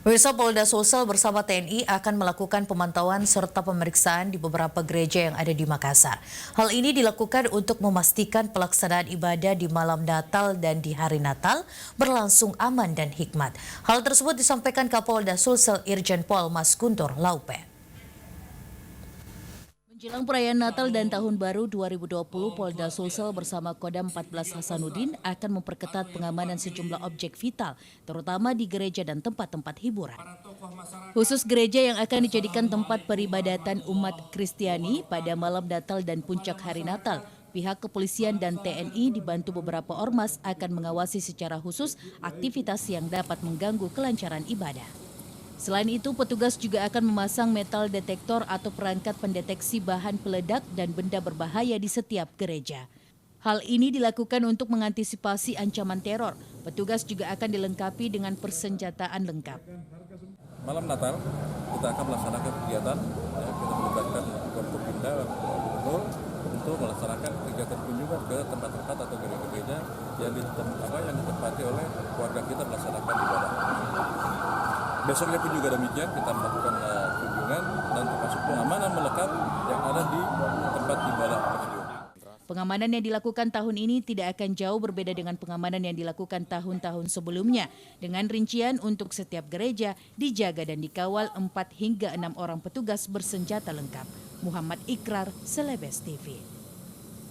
Pemirsa, Polda Sulsel bersama TNI akan melakukan pemantauan serta pemeriksaan di beberapa gereja yang ada di Makassar. Hal ini dilakukan untuk memastikan pelaksanaan ibadah di malam Natal dan di hari Natal berlangsung aman dan hikmat. Hal tersebut disampaikan Kapolda Sulsel Irjen Pol Mas Guntur Laupe. Menjelang perayaan Natal dan Tahun Baru 2020, Polda Sulsel bersama Kodam 14 Hasanuddin akan memperketat pengamanan sejumlah objek vital, terutama di gereja dan tempat-tempat hiburan. Khusus gereja yang akan dijadikan tempat peribadatan umat Kristiani pada malam Natal dan puncak hari Natal, pihak kepolisian dan TNI dibantu beberapa ormas akan mengawasi secara khusus aktivitas yang dapat mengganggu kelancaran ibadah. Selain itu, petugas juga akan memasang metal detektor atau perangkat pendeteksi bahan peledak dan benda berbahaya di setiap gereja. Hal ini dilakukan untuk mengantisipasi ancaman teror. Petugas juga akan dilengkapi dengan persenjataan lengkap. Malam Natal kita akan melaksanakan kegiatan, kita melibatkan Forkopimda Gubernur untuk melaksanakan kegiatan kunjungan ke tempat-tempat atau gereja-gereja yang ditempati oleh warga kita melaksanakan ibadah. Besoknya pun juga demikian, kita melakukan kunjungan dan termasuk pengamanan melekat yang ada di tempat ibadah tersebut. Pengamanan yang dilakukan tahun ini tidak akan jauh berbeda dengan pengamanan yang dilakukan tahun-tahun sebelumnya. Dengan rincian untuk setiap gereja dijaga dan dikawal 4 hingga 6 orang petugas bersenjata lengkap. Muhammad Ikrar, Celebes TV.